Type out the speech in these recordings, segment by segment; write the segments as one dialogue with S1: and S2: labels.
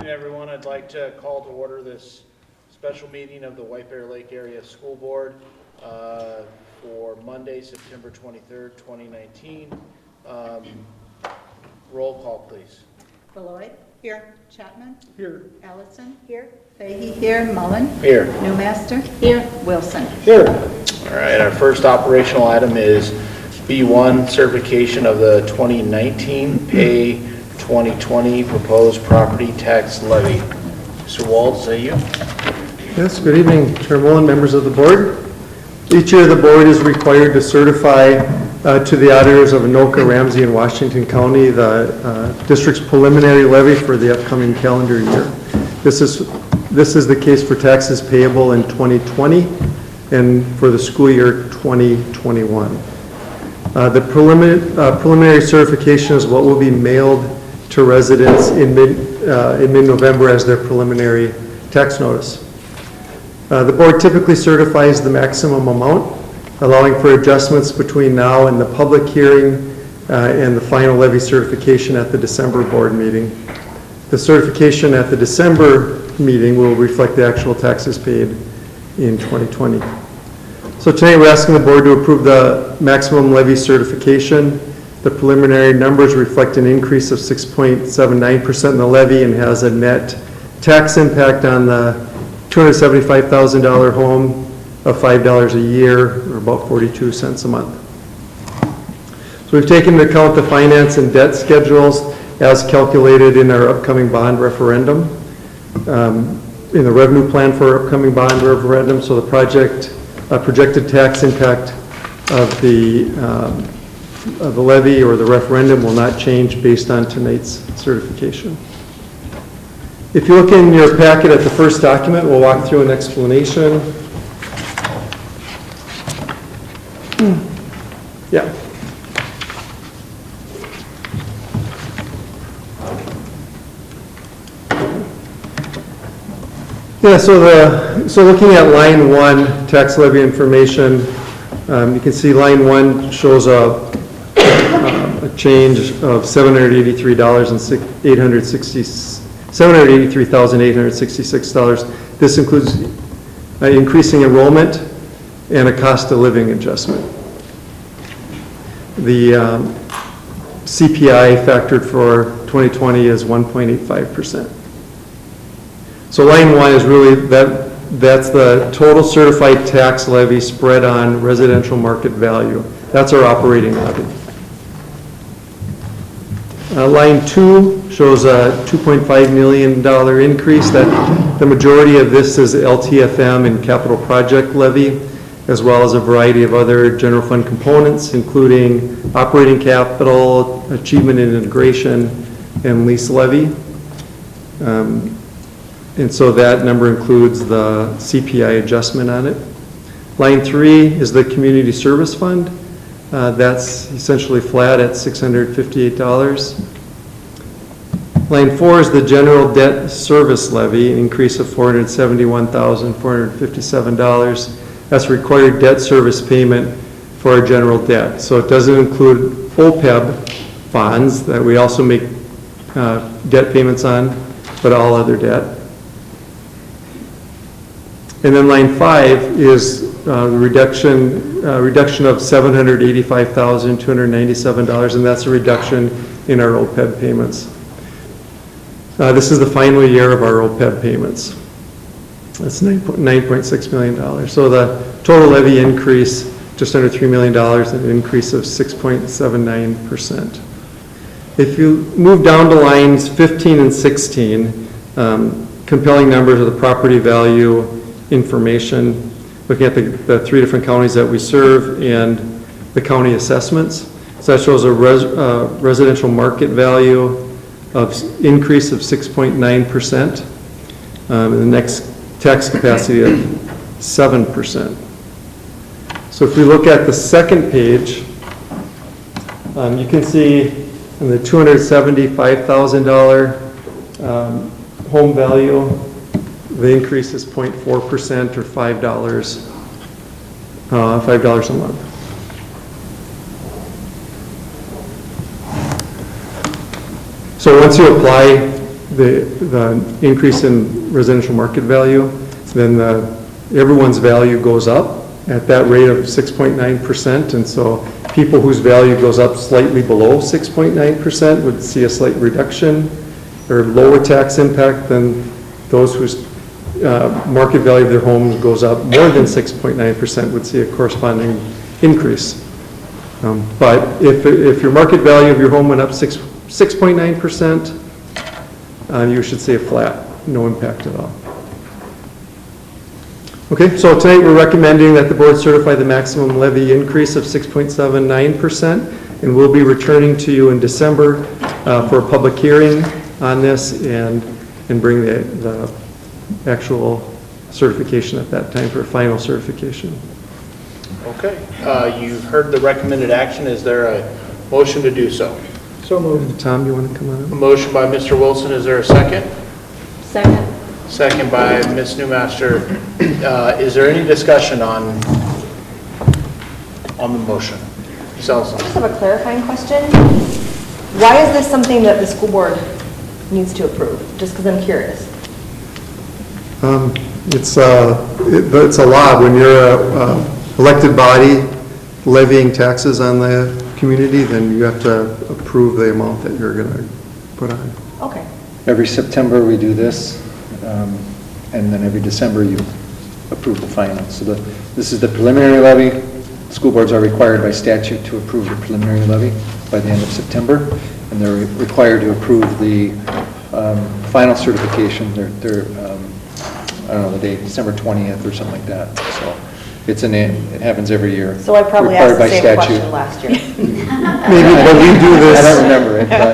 S1: Everyone, I'd like to call to order this special meeting of the White Bear Lake Area School Board for Monday, September 23rd, 2019. Roll call, please.
S2: Beloit? Here. Chapman?
S1: Here.
S2: Allison? Here. Fahey here. Mullen?
S1: Here.
S2: Newmaster? Here. Wilson?
S1: Here. All right, our first operational item is B1, certification of the 2019 pay 2020 proposed property tax levy. Mr. Wald, is that you?
S3: Yes, good evening, Chair Mullen, members of the board. Each year the board is required to certify to the auditors of Anoka, Ramsey, and Washington County the district's preliminary levy for the upcoming calendar year. This is the case for taxes payable in 2020 and for the school year 2021. The preliminary certification is what will be mailed to residents in mid-November as their preliminary tax notice. The board typically certifies the maximum amount, allowing for adjustments between now and the public hearing and the final levy certification at the December board meeting. The certification at the December meeting will reflect the actual taxes paid in 2020. So tonight we're asking the board to approve the maximum levy certification. The preliminary numbers reflect an increase of 6.79% in the levy and has a net tax impact on the $275,000 home of $5 a year, or about 42 cents a month. So we've taken into account the finance and debt schedules as calculated in our upcoming bond referendum, in the revenue plan for our upcoming bond referendum. So the projected tax impact of the levy or the referendum will not change based on tonight's certification. If you look in your packet at the first document, we'll walk through an explanation. Yeah. Yeah, so looking at line 1, tax levy information, you can see line 1 shows a change of $783,866. This includes increasing enrollment and a cost of living adjustment. The CPI factored for 2020 is 1.85%. So line 1 is really that's the total certified tax levy spread on residential market value. That's our operating levy. Line 2 shows a $2.5 million increase. That the majority of this is LTFM and capital project levy, as well as a variety of other general fund components, including operating capital, achievement and integration, and lease levy. And so that number includes the CPI adjustment on it. Line 3 is the community service fund. That's essentially flat at $658. Line 4 is the general debt service levy, an increase of $471,457. That's required debt service payment for our general debt. So it doesn't include OPEB bonds that we also make debt payments on, but all other debt. And then line 5 is reduction of $785,297, and that's a reduction in our OPEB payments. This is the final year of our OPEB payments. That's $9.6 million. So the total levy increase, just under $3 million, an increase of 6.79%. If you move down to lines 15 and 16, compelling numbers of the property value information, looking at the 3 different counties that we serve and the county assessments. So that shows a residential market value of increase of 6.9%, and the next tax capacity of 7%. So if we look at the second page, you can see in the $275,000 home value, the increase is 0.4% or $5 a month. So once you apply the increase in residential market value, then everyone's value goes up at that rate of 6.9%, and so people whose value goes up slightly below 6.9% would see a slight reduction or lower tax impact than those whose market value of their homes goes up more than 6.9% would see a corresponding increase. But if your market value of your home went up 6.9%, you should see a flat, no impact at all. Okay, so tonight we're recommending that the board certify the maximum levy increase of 6.79%, and we'll be returning to you in December for a public hearing on this and bring the actual certification at that time for final certification.
S1: Okay, you've heard the recommended action. Is there a motion to do so?
S3: So moved. Tom, you want to come on?
S1: A motion by Mr. Wilson. Is there a second?
S2: Second.
S1: Second by Ms. Newmaster. Is there any discussion on the motion? Ms. Ellison.
S4: I just have a clarifying question. Why is this something that the school board needs to approve? Just because I'm curious.
S3: It's a law. When you're a elected body levying taxes on the community, then you have to approve the amount that you're going to put on.
S4: Okay.
S5: Every September we do this, and then every December you approve the final. So this is the preliminary levy. School boards are required by statute to approve the preliminary levy by the end of September, and they're required to approve the final certification. They're I don't know the date, December 20th or something like that. So it happens every year.
S4: So I probably
S5: Required
S4: asked the
S5: by
S4: same
S5: statute.
S4: question last year.
S3: Maybe, but we do this.
S5: I don't remember it, but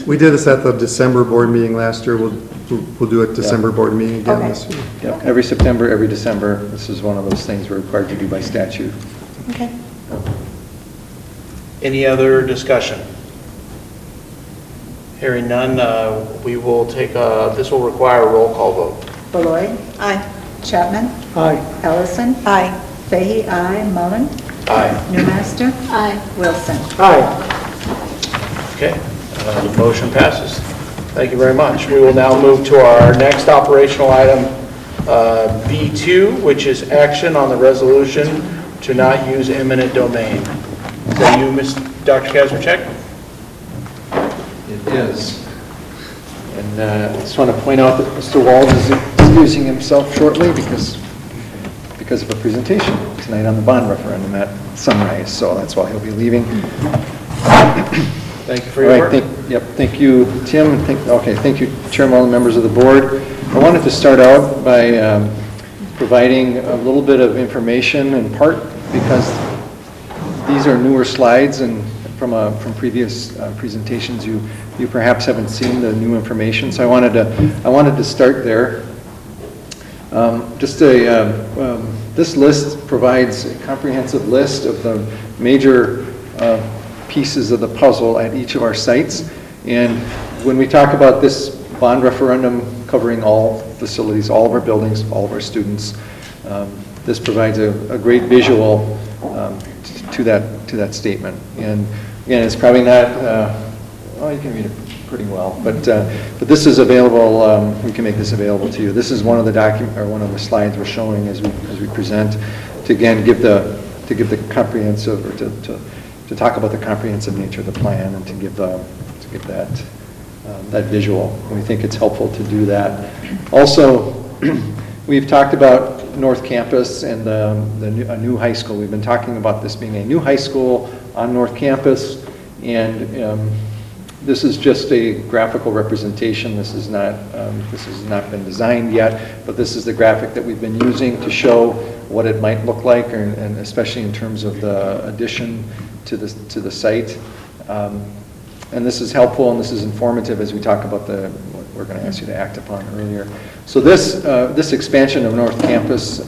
S3: We did this at the December board meeting last year. We'll do it December board meeting again
S4: Okay.
S3: this year.
S5: yeah, every September, every December, this is one of those things we're required to do by statute.
S4: Okay.
S1: Any other discussion? Hearing none, we will take this will require a roll call vote.
S2: Beloit. Aye. Chapman.
S3: Aye.
S2: Ellison.
S4: Aye.
S2: Fahey, aye. Mullen.
S1: Aye.
S2: Newmaster. Aye. Wilson.
S3: Aye.
S1: Okay, the motion passes. Thank you very much. We will now move to our next operational item, B2, which is action on the resolution to not use eminent domain. Is that you, Dr. Kazmierczak?
S5: It is. And I just want to point out that Mr. Walls is excusing himself shortly because of a presentation tonight on the bond referendum at sunrise, so that's why he'll be leaving.
S1: Thank you for your work.
S5: Thank you, Tim. Thank you, Chairman and members of the board. I wanted to start out by providing a little bit of information, in part because these are newer slides, and from previous presentations, you perhaps haven't seen the new information. So I wanted to start there. This list provides a comprehensive list of the major pieces of the puzzle at each of our sites. And when we talk about this bond referendum covering all facilities, all of our buildings, all of our students, this provides a great visual to that statement. And again, it's probably not, well, you can read it pretty well, but this is available. We can make this available to you. This is one of the slides we're showing as we present to again give the comprehensive, or to talk about the comprehensive nature of the plan, and to give that visual. And we think it's helpful to do that. Also, we've talked about North Campus and a new high school. We've been talking about this being a new high school on North Campus, and this is just a graphical representation. This has not been designed yet, but this is the graphic that we've been using to show what it might look like, and especially in terms of the addition to the site. And this is helpful and this is informative as we talk about what we're going to ask you to act upon earlier. So this expansion of North Campus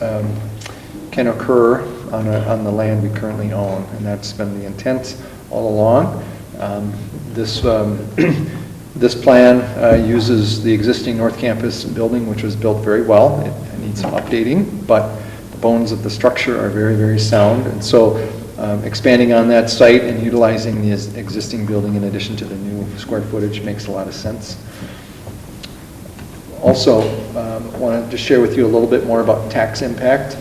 S5: can occur on the land we currently own, and that's been the intent all along. This plan uses the existing North Campus building, which was built very well. It needs some updating, but the bones of the structure are very, very sound. And so expanding on that site and utilizing the existing building in addition to the new square footage makes a lot of sense. Also, wanted to share with you a little bit more about tax impact.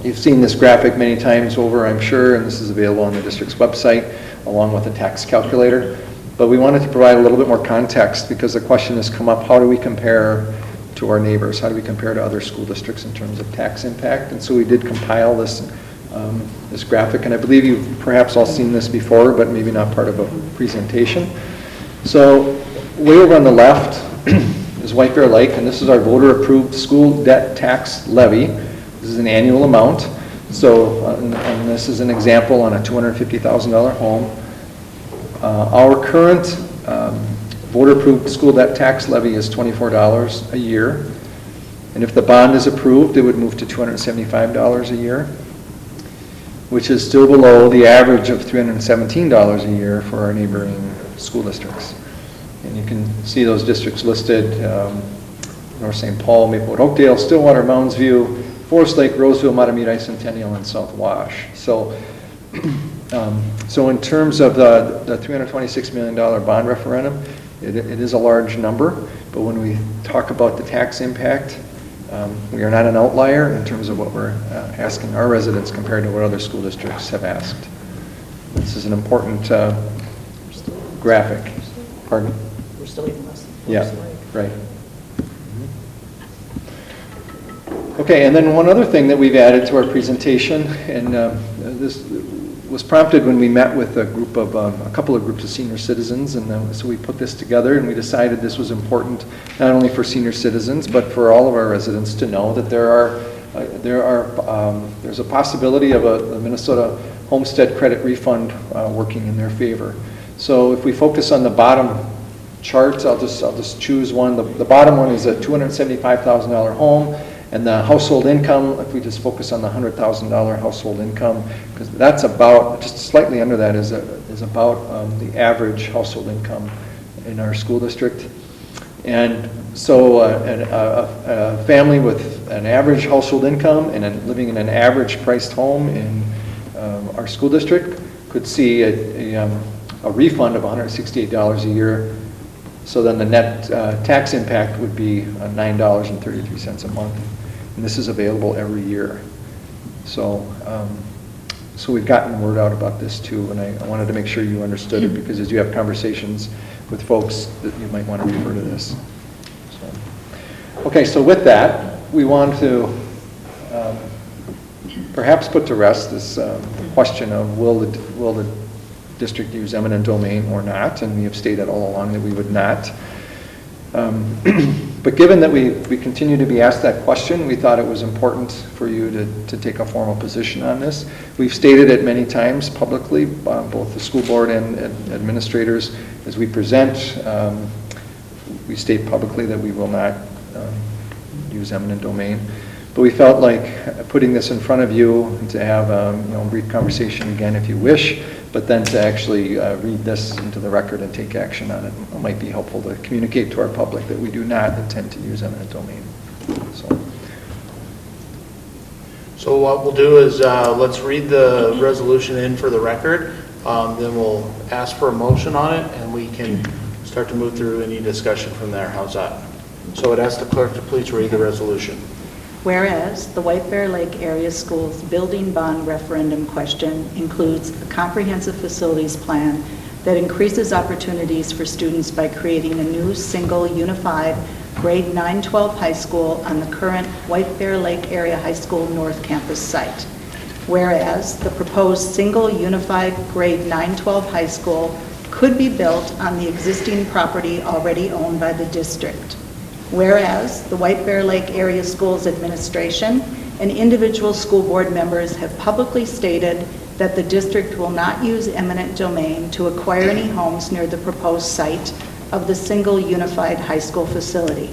S5: You've seen this graphic many times over, I'm sure, and this is available on the district's website along with a tax calculator. But we wanted to provide a little bit more context because the question has come up, how do we compare to our neighbors? How do we compare to other school districts in terms of tax impact? And so we did compile this, this graphic, and I believe you've perhaps all seen this before, but maybe not part of a presentation. So way over on the left is White Bear Lake, and this is our voter-approved school debt tax levy. This is an annual amount. So, and this is an example on a $250,000 home. Our current voter-approved school debt tax levy is $24 a year. And if the bond is approved, it would move to $275 a year, which is still below the average of $317 a year for our neighboring school districts. And you can see those districts listed, North St. Paul, Maplewood, Oakdale, Stillwater, Mounds View, Forest Lake, Roseville, Matamidi, Centennial, and South Wash. So, so in terms of the $326 million bond referendum, it is a large number, but when we talk about the tax impact, we are not an outlier in terms of what we're asking our residents compared to what other school districts have asked. This is an important graphic. Pardon?
S6: We're still even less than
S5: Yeah,
S6: Forest Lake.
S5: right. Okay, and then one other thing that we've added to our presentation, and this was prompted when we met with a group of, a couple of groups of senior citizens, and so we put this together and we decided this was important not only for senior citizens, but for all of our residents to know that there's a possibility of a Minnesota Homestead credit refund working in their favor. So if we focus on the bottom charts, I'll just choose one. The bottom one is a $275,000 home. And the household income, if we just focus on the $100,000 household income, because that's about, just slightly under that is about the average household income in our school district. And so a family with an average household income and living in an average priced home in our school district could see a refund of $168 a year. So then the net tax impact would be $9.33 a month. And this is available every year. So, so we've gotten word out about this too, and I wanted to make sure you understood it, because as you have conversations with folks, that you might want to refer to this. So, okay, so with that, we want to perhaps put to rest this question of will the district use eminent domain or not, and we have stated all along that we would not. But given that we continue to be asked that question, we thought it was important for you to take a formal position on this. We've stated it many times publicly, both the school board and administrators, as we present, we state publicly that we will not use eminent domain. But we felt like putting this in front of you and to have a brief conversation again if you wish, but then to actually read this into the record and take action on it might be helpful to communicate to our public that we do not intend to use eminent domain.
S1: So what we'll do is let's read the resolution in for the record, then we'll ask for a motion on it, and we can start to move through any discussion from there. How's that? So I'd ask the clerk to please read the resolution.
S2: Whereas the White Bear Lake Area Schools building bond referendum question includes a comprehensive facilities plan that increases opportunities for students by creating a new single unified grade 9-12 high school on the current White Bear Lake Area High School North Campus site. Whereas the proposed single unified grade 9-12 high school could be built on the existing property already owned by the district. Whereas the White Bear Lake Area Schools Administration and individual school board members have publicly stated that the district will not use eminent domain to acquire any homes near the proposed site of the single unified high school facility.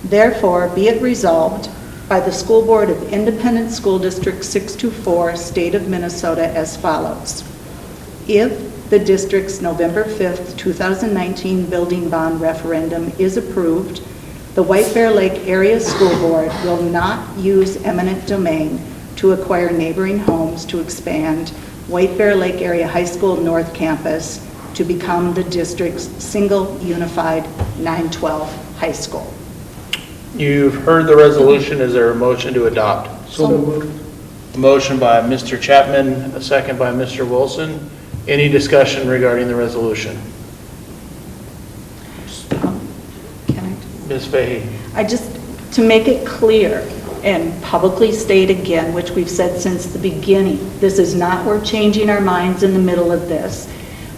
S2: Therefore, be it resolved by the School Board of Independent School District 624, State of Minnesota as follows. If the district's November 5th, 2019 building bond referendum is approved, the White Bear Lake Area School Board will not use eminent domain to acquire neighboring homes to expand White Bear Lake Area High School North Campus to become the district's single unified 9-12 high school.
S1: You've heard the resolution. Is there a motion to adopt?
S2: So moved.
S1: A motion by Mr. Chapman, a second by Mr. Wilson. Any discussion regarding the resolution?
S2: Can I?
S1: Ms. Fahey?
S2: To make it clear and publicly state again, which we've said since the beginning, this is not, we're changing our minds in the middle of this,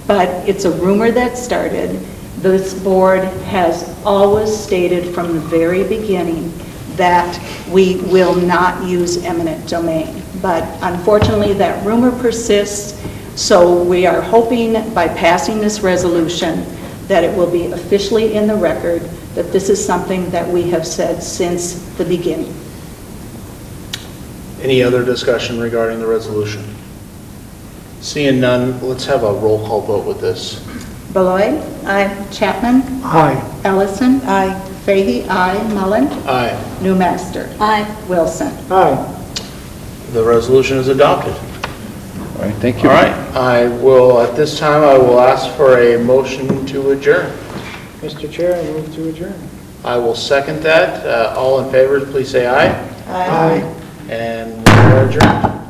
S2: but it's a rumor that started. This board has always stated from the very beginning that we will not use eminent domain. But unfortunately, that rumor persists, so we are hoping by passing this resolution that it will be officially in the record that this is something that we have said since the beginning.
S1: Any other discussion regarding the resolution? Seeing none, let's have a roll call vote with this.
S2: Beloit? Aye. Chapman?
S3: Aye.
S2: Ellison? Aye. Fahey? Aye. Mullen?
S1: Aye.
S2: Newmaster?
S4: Aye.
S2: Wilson?
S1: The resolution is adopted.
S5: All right, thank you.
S1: All right, at this time, I will ask for a motion to adjourn.
S6: Mr. Chair, I move to adjourn.
S1: I will second that. All in favor, please say aye.
S6: Aye.
S1: And we are adjourned.